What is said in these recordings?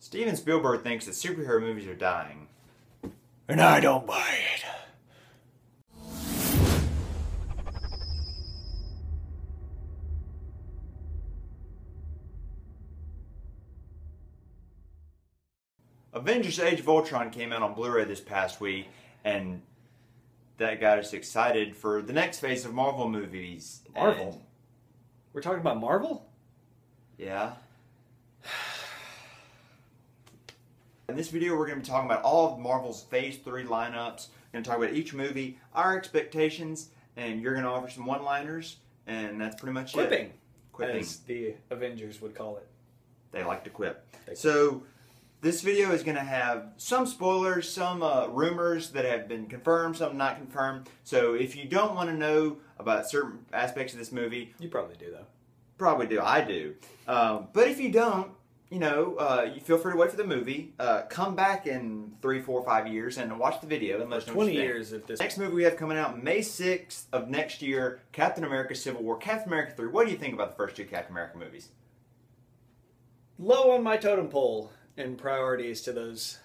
Steven Spielberg thinks that superhero movies are dying. And I don't buy it. Avengers Age of Ultron came out on Blu-ray this past week, and that got us excited for the next phase of Marvel movies. Marvel? And, We're talking about Marvel? yeah. In this video, we're going to be talking about all of Marvel's Phase 3 lineups. We're going to talk about each movie, our expectations, and you're going to offer some one-liners, and that's pretty much Quipping, Quipping. as the Avengers would call it. They like to quip. They So, this video is going to have some spoilers, some rumors that have been confirmed, some not confirmed. So, if you don't want to know about certain aspects of this movie, You probably do, though. probably do. I do. But if you don't, you know, you feel free to wait for the movie. Come back in 3, 4, 5 years and watch the video and let us know what 20 you think. years if this... Next movie we have coming out May 6th of next year, Captain America Civil War. Captain America 3. What do you think about the first two Captain America movies? Low on my totem pole in priorities to those...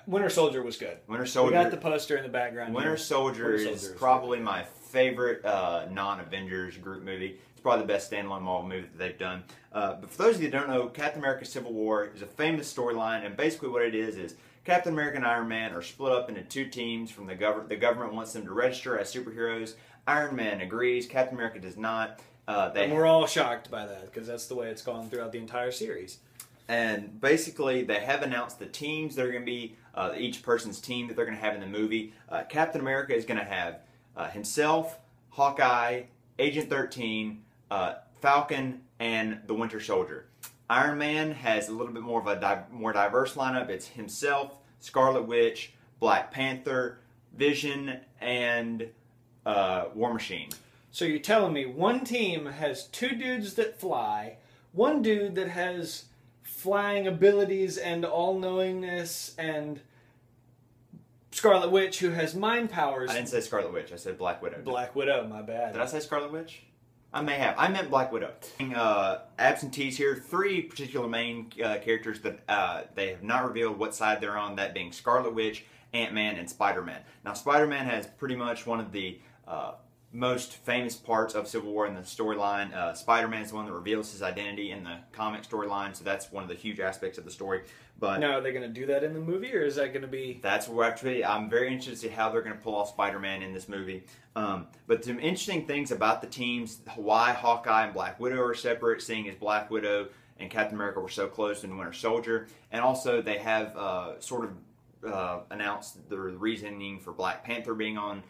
Winter Soldier was good. Winter Soldier. We got the poster in the background. Winter here. Soldier is probably my favorite non-Avengers group movie. It's probably the best standalone Marvel movie that they've done. But for those of you that don't know, Captain America Civil War is a famous storyline, and basically what it is Captain America and Iron Man are split up into two teams from the government. The government wants them to register as superheroes. Iron Man agrees. Captain America does not. And we're all shocked by that, because that's the way it's gone throughout the entire series. And basically, they have announced the teams that are going to be, each person's team that they're going to have in the movie. Captain America is going to have himself, Hawkeye, Agent 13, Falcon, and the Winter Soldier. Iron Man has a little bit more of a more diverse lineup. It's himself, Scarlet Witch, Black Panther, Vision, and War Machine. So you're telling me one team has two dudes that fly, one dude that has flying abilities and all-knowingness, and Scarlet Witch who has mind powers. I didn't say Scarlet Witch. I said Black Widow. Black Widow, my bad. Did I say Scarlet Witch? I may have. I meant Black Widow. Absentees here. Three particular main characters that they have not revealed what side they're on, that being Scarlet Witch, Ant-Man, and Spider-Man. Now, Spider-Man has pretty much one of the most famous parts of Civil War in the storyline. Spider-Man is the one that reveals his identity in the comic storyline, so that's one of the huge aspects of the story. But now, are they going to do that in the movie, or is that going to be... That's where I'm very interested to see how they're going to pull off Spider-Man in this movie. But some interesting things about the teams, why Hawkeye and Black Widow are separate, seeing as Black Widow and Captain America were so close in Winter Soldier. And also they have announced the reasoning for Black Panther being on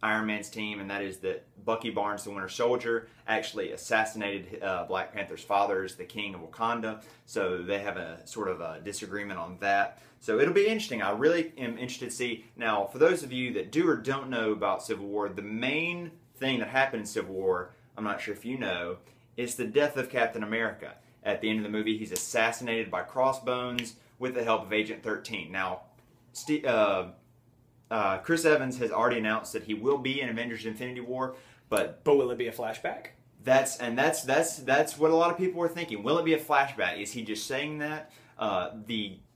Iron Man's team, and that is that Bucky Barnes, the Winter Soldier, actually assassinated Black Panther's father as the king of Wakanda. So they have a sort of a disagreement on that. So it'll be interesting. I really am interested to see. Now, for those of you that do or don't know about Civil War, the main thing that happened in Civil War, I'm not sure if you know, is the death of Captain America. At the end of the movie, he's assassinated by Crossbones with the help of Agent 13. Now, Chris Evans has already announced that he will be in Avengers Infinity War, but will it be a flashback? That's what a lot of people are thinking. Will it be a flashback? Is he just saying that?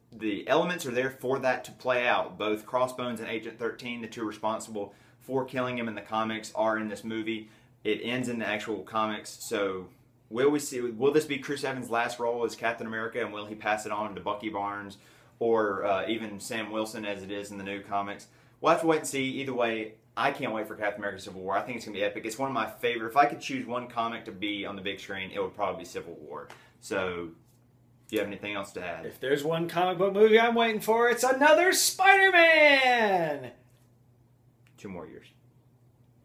The elements are there for that to play out. Both Crossbones and Agent 13, the two responsible for killing him in the comics, are in this movie. It ends in the actual comics. So will this be Chris Evans' last role as Captain America, and will he pass it on to Bucky Barnes or even Sam Wilson as it is in the new comics? We'll have to wait and see. Either way, I can't wait for Captain America Civil War. I think it's going to be epic. It's one of my favorite. If I could choose one comic to be on the big screen, it would probably be Civil War. So, do you have anything else to add? If there's one comic book movie I'm waiting for, it's another Spider-Man! 2 more years.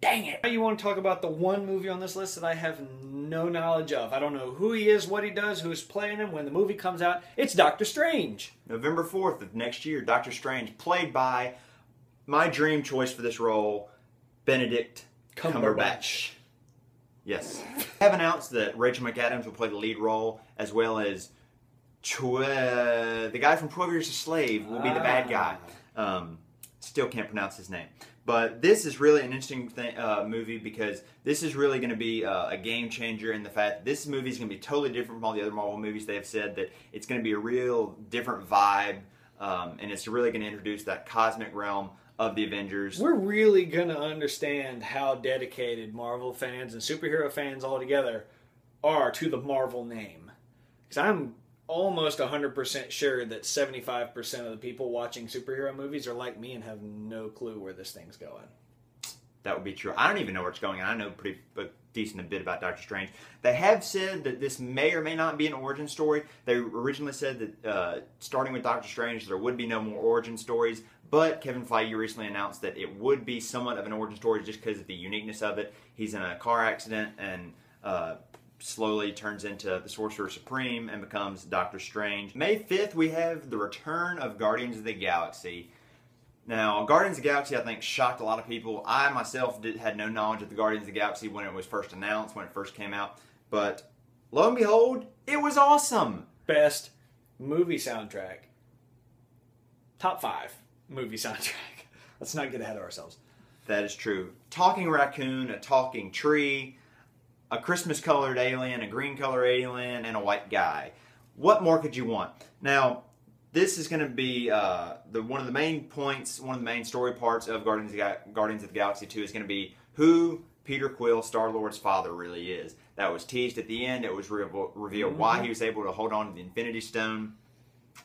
Dang it! You want to talk about the one movie on this list that I have no knowledge of. I don't know who he is, what he does, who's playing him. When the movie comes out, it's Doctor Strange. November 4th of next year, Doctor Strange, played by my dream choice for this role, Benedict Cumberbatch. Yes. I have announced that Rachel McAdams will play the lead role, as well as the guy from 12 Years a Slave will be the bad guy. Still can't pronounce his name. But this is really an interesting movie because this is really going to be a game changer in the fact that this movie is going to be totally different from all the other Marvel movies. They have said that it's going to be a real different vibe, and it's really going to introduce that cosmic realm of the Avengers. We're really going to understand how dedicated Marvel fans and superhero fans altogether are to the Marvel name. Because I'm almost 100% sure that 75% of the people watching superhero movies are like me and have no clue where this thing's going. That would be true. I don't even know where it's going. I know a decent bit about Doctor Strange. They have said that this may or may not be an origin story. They originally said that starting with Doctor Strange, there would be no more origin stories. But Kevin Feige recently announced that it would be somewhat of an origin story just because of the uniqueness of it. He's in a car accident and slowly turns into the Sorcerer Supreme and becomes Doctor Strange. May 5th, we have the return of Guardians of the Galaxy. Now, Guardians of the Galaxy, I think, shocked a lot of people. I, myself, had no knowledge of the Guardians of the Galaxy when it was first announced, when it first came out. But, lo and behold, it was awesome! Best movie soundtrack. Top 5 movie soundtrack. Let's not get ahead of ourselves. That is true. Talking raccoon, a talking tree, a Christmas-colored alien, a green-colored alien, and a white guy. What more could you want? Now, this is going to be one of the main points, one of the main story parts of Guardians of the Galaxy 2 is going to be who Peter Quill, Star-Lord's father, really is. That was teased at the end. It was revealed why he was able to hold on to the Infinity Stone.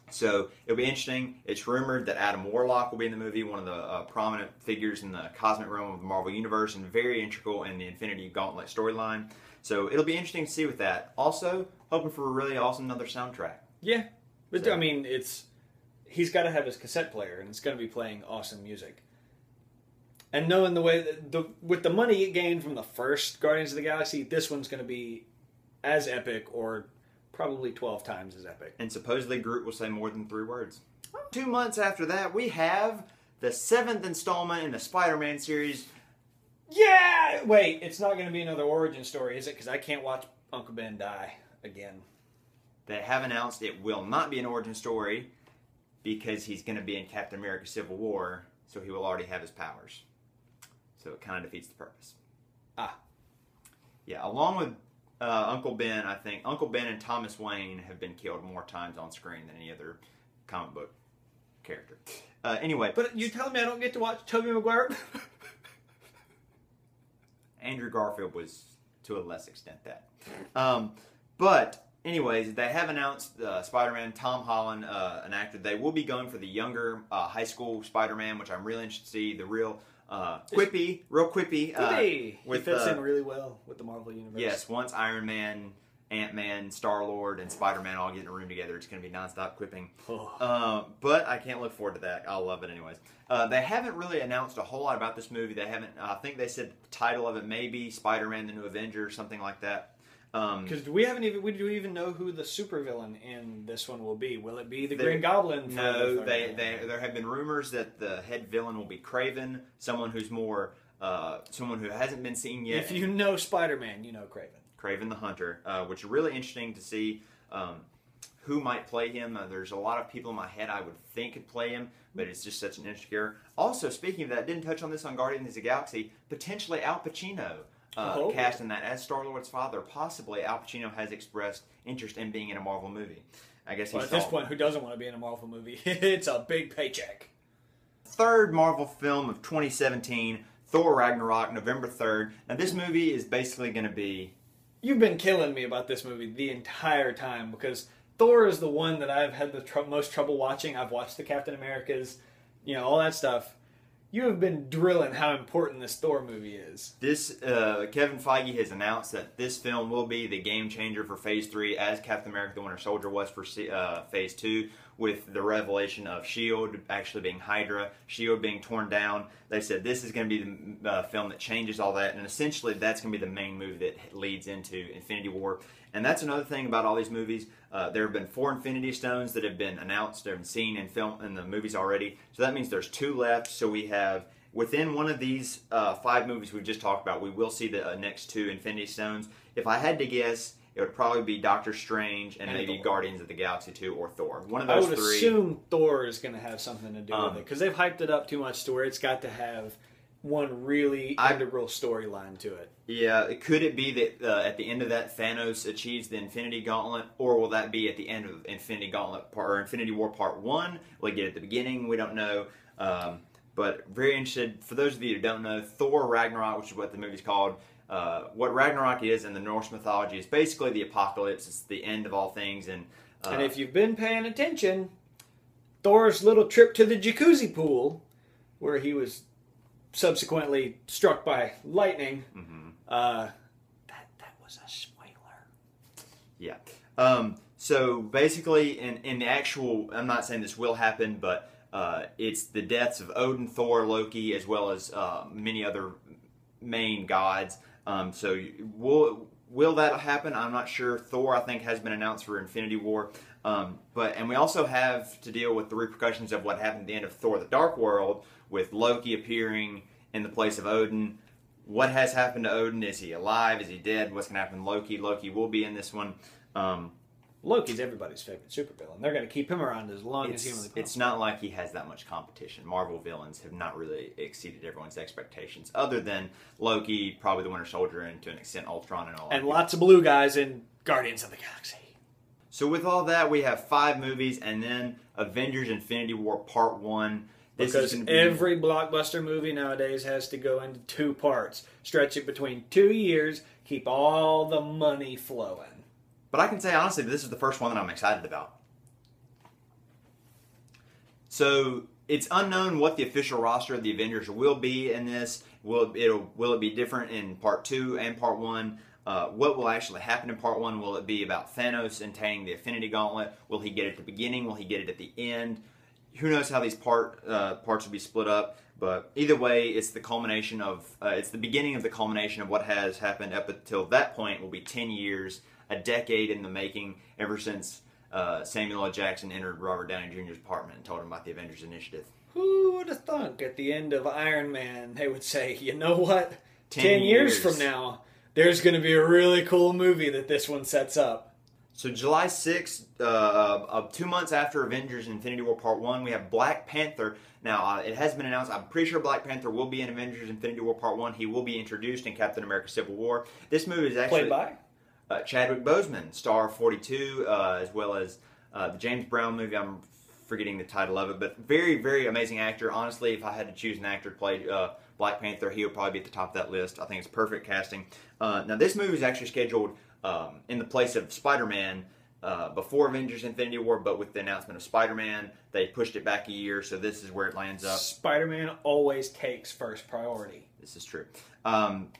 So it'll be interesting. It's rumored that Adam Warlock will be in the movie, one of the prominent figures in the cosmic realm of the Marvel Universe and very integral in the Infinity Gauntlet storyline. So it'll be interesting to see with that. Also, hoping for a really awesome another soundtrack. Yeah. But So- I mean, he's got to have his cassette player, and it's going to be playing awesome music. And knowing the way that with the money it gained from the first Guardians of the Galaxy, this one's going to be as epic, or probably 12 times as epic. And supposedly Groot will say more than 3 words. 2 months after that, we have the 7th installment in the Spider-Man series. Yeah! Wait, it's not going to be another origin story, is it? Because I can't watch Uncle Ben die again. They have announced it will not be an origin story because he's going to be in Captain America Civil War, so he will already have his powers. So it kind of defeats the purpose. Ah. Yeah, along with Uncle Ben, I think Uncle Ben and Thomas Wayne have been killed more times on screen than any other comic book character. Anyway. But you telling me I don't get to watch Tobey Maguire? Andrew Garfield was to a less extent that. But anyways, they have announced Spider-Man, Tom Holland, an actor. They will be going for the younger high school Spider-Man, which I'm really interested to see. The real quippy. He with, fits in really well with the Marvel Universe. Yes, once Iron Man, Ant-Man, Star-Lord, and Spider-Man all get in a room together, it's going to be nonstop quipping. But I can't look forward to that. I'll love it anyways. They haven't really announced a whole lot about this movie. They haven't. I think they said the title of it may be Spider-Man: The New Avenger or something like that. Because do we even know who the supervillain in this one will be? Will it be the Green Goblin? No, there have been rumors that the head villain will be Kraven, someone who's more someone who hasn't been seen yet. If you know Spider-Man, you know Kraven. Kraven the Hunter, which is really interesting to see who might play him. There's a lot of people in my head I would think could play him, but it's just such an interesting character. Also, speaking of that, didn't touch on this on Guardians of the Galaxy, potentially Al Pacino. Cast in that as Star-Lord's father. Possibly Al Pacino has expressed interest in being in a Marvel movie. I guess Well, at this point, who doesn't want to be in a Marvel movie? It's a big paycheck. Third Marvel film of 2017, Thor Ragnarok, November 3rd. Now this movie is basically going to be... You've been killing me about this movie the entire time because Thor is the one that I've had the most trouble watching. I've watched the Captain Americas, all that stuff. You have been drilling how important this Thor movie is. This Kevin Feige has announced that this film will be the game changer for Phase 3 as Captain America the Winter Soldier was for Phase 2 with the revelation of S.H.I.E.L.D. actually being Hydra, S.H.I.E.L.D. being torn down. They said this is going to be the film that changes all that, and essentially that's going to be the main movie that leads into Infinity War. And that's another thing about all these movies. There have been 4 Infinity Stones that have been announced and seen in the movies already. So that means there's 2 left. So we have, within one of these 5 movies we've just talked about, we will see the next 2 Infinity Stones. If I had to guess, it would probably be Doctor Strange and maybe Thor. Guardians of the Galaxy 2 or Thor. One of I those would three. assume Thor is going to have something to do with it because they've hyped it up too much to where it's got to have one really integral storyline to it. Yeah, could it be that at the end of that Thanos achieves the Infinity Gauntlet, or will that be at the end of Infinity Gauntlet or Infinity War Part 1? Will it get at the beginning? We don't know. But very interested. For those of you who don't know, Thor Ragnarok, which is what the movie's called, what Ragnarok is in the Norse mythology is basically the apocalypse. It's the end of all things. And if you've been paying attention, Thor's little trip to the jacuzzi pool, where he was subsequently struck by lightning, that was a spoiler. Yeah. So basically, in the actual, I'm not saying this will happen, but it's the deaths of Odin, Thor, Loki, as well as many other main gods. So will that happen? I'm not sure. Thor, I think, has been announced for Infinity War. And we also have to deal with the repercussions of what happened at the end of Thor: The Dark World, with Loki appearing in the place of Odin. What has happened to Odin? Is he alive? Is he dead? What's going to happen to Loki? Loki will be in this one. Loki's everybody's favorite supervillain. They're going to keep him around as long as humanly possible. It's not like he has that much competition. Marvel villains have not really exceeded everyone's expectations, other than Loki, probably the Winter Soldier, and to an extent Ultron and all that. And lots of blue guys in Guardians of the Galaxy. So with all that, we have 5 movies, and then Avengers Infinity War Part 1. Because every blockbuster movie nowadays has to go into 2 parts. Stretch it between 2 years, keep all the money flowing. But I can say honestly, this is the first one that I'm excited about. So it's unknown what the official roster of the Avengers will be in this. Will it be different in Part 2 and Part 1? What will actually happen in Part 1? Will it be about Thanos obtaining the Infinity Gauntlet? Will he get it at the beginning? Will he get it at the end? Who knows how these parts will be split up? But either way, it's the culmination of it's the beginning of the culmination of what has happened up until that point. Will be 10 years, a decade in the making, ever since Samuel L. Jackson entered Robert Downey Jr.'s apartment and told him about the Avengers Initiative. Who would have thunk at the end of Iron Man they would say, you know what? 10 years from now, there's going to be a really cool movie that this one sets up. So July 6th, 2 months after Avengers Infinity War Part 1, we have Black Panther. Now, it has been announced, I'm pretty sure Black Panther will be in Avengers Infinity War Part 1. He will be introduced in Captain America Civil War. This movie is actually... Played by? Chadwick Boseman, star of 42, as well as the James Brown movie. I'm forgetting the title of it, but very, very amazing actor. Honestly, if I had to choose an actor to play Black Panther, he would probably be at the top of that list. I think it's perfect casting. Now, this movie is actually scheduled in the place of Spider-Man before Avengers Infinity War, but with the announcement of Spider-Man, they pushed it back a year, so this is where it lands up. Spider-Man always takes first priority. This is true.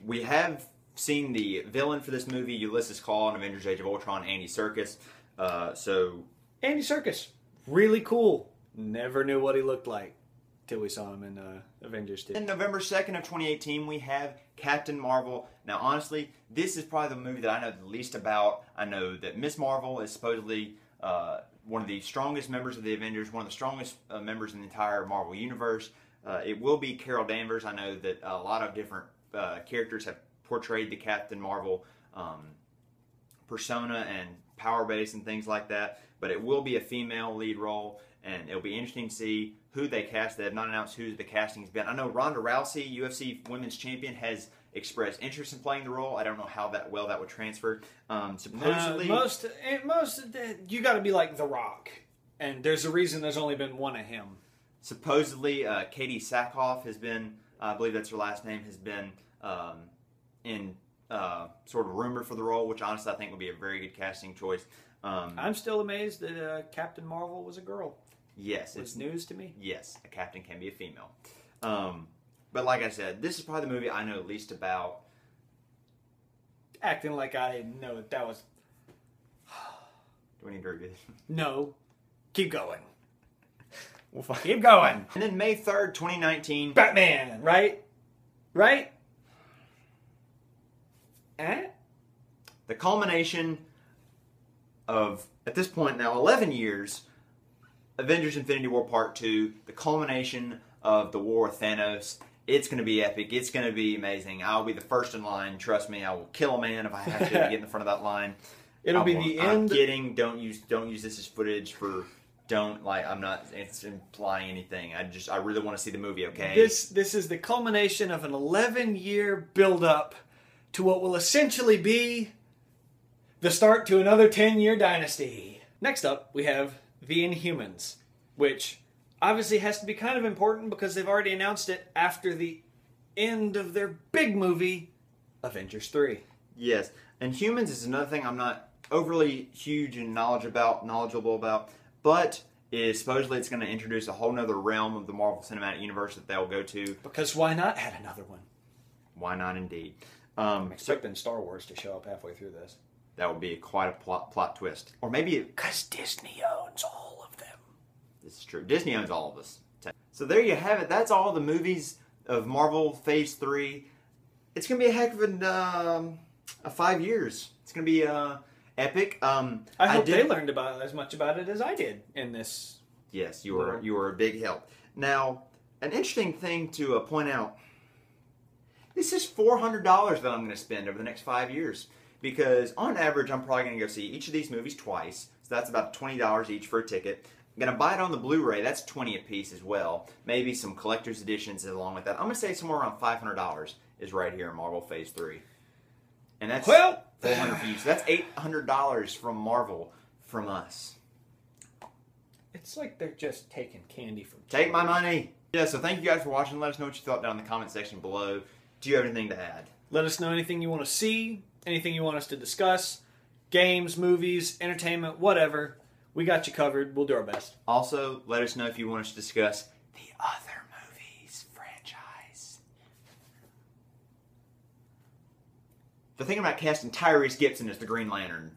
We have seen the villain for this movie, Ulysses Claw in Avengers Age of Ultron, Andy Serkis. Andy Serkis, really cool. Never knew what he looked like till we saw him in Avengers 2. And November 2nd of 2018, we have Captain Marvel. Now, honestly, this is probably the movie that I know the least about. I know that Miss Marvel is supposedly one of the strongest members of the Avengers, one of the strongest members in the entire Marvel Universe. It will be Carol Danvers. I know that a lot of different characters have portrayed the Captain Marvel persona and power base and things like that, but it will be a female lead role, and it'll be interesting to see who they cast. They have not announced who the casting's been. I know Ronda Rousey, UFC Women's Champion, has expressed interest in playing the role. I don't know how that would transfer. Supposedly, most you got to be like The Rock, and there's a reason there's only been one of him. Supposedly, Katie Sackhoff has been, I believe that's her last name, has been in sort of rumor for the role, which honestly I think would be a very good casting choice. I'm still amazed that Captain Marvel was a girl. Yes. It's news to me. Yes, a captain can be a female. But like I said, this is probably the movie I know least about. Acting like I didn't know that was... Do we need to review this? No. Keep going. We'll keep going. And then May 3rd, 2019. Batman, right? Right? The culmination of, at this point now, 11 years, Avengers Infinity War Part 2, the culmination of the war with Thanos. It's going to be epic. It's going to be amazing. I'll be the first in line. Trust me, I will kill a man if I have to get in the front of that line. It'll be the end. I'm kidding. Don't use this as footage for. Don't like. I'm not. It's implying anything. I really want to see the movie. Okay. This is the culmination of an 11-year build-up to what will essentially be the start to another 10-year dynasty. Next up, we have The Inhumans, which obviously has to be kind of important because they've already announced it after the end of their big movie, Avengers 3. Yes, and Humans is another thing I'm not overly huge and knowledgeable about, but supposedly it's going to introduce a whole nother realm of the Marvel Cinematic Universe that they'll go to. Because why not add another one? Why not, indeed? I'm expecting Star Wars to show up halfway through this. That would be quite a plot twist. Or maybe... Because Disney owns all of them. This is true. Disney owns all of us. So there you have it. That's all the movies of Marvel Phase 3. It's going to be a heck of a 5 years. It's going to be epic. I hope they learned about as much about it as I did in this. Yes, you were a big help. Now, an interesting thing to point out. This is $400 that I'm going to spend over the next 5 years. Because on average, I'm probably going to go see each of these movies twice. So that's about $20 each for a ticket. I'm going to buy it on the Blu-ray. That's $20 a piece as well. Maybe some collector's editions along with that. I'm going to say somewhere around $500 is right here in Marvel Phase 3. And that's $400 for you. So that's $800 from Marvel from us. It's like they're just taking candy from Take my money. Yeah, so thank you guys for watching. Let us know what you thought down in the comment section below. Do you have anything to add? Let us know anything you want to see, anything you want us to discuss, games, movies, entertainment, whatever. We got you covered. We'll do our best. Also, let us know if you want us to discuss the other movies franchise. They're thinking about casting Tyrese Gibson as the Green Lantern.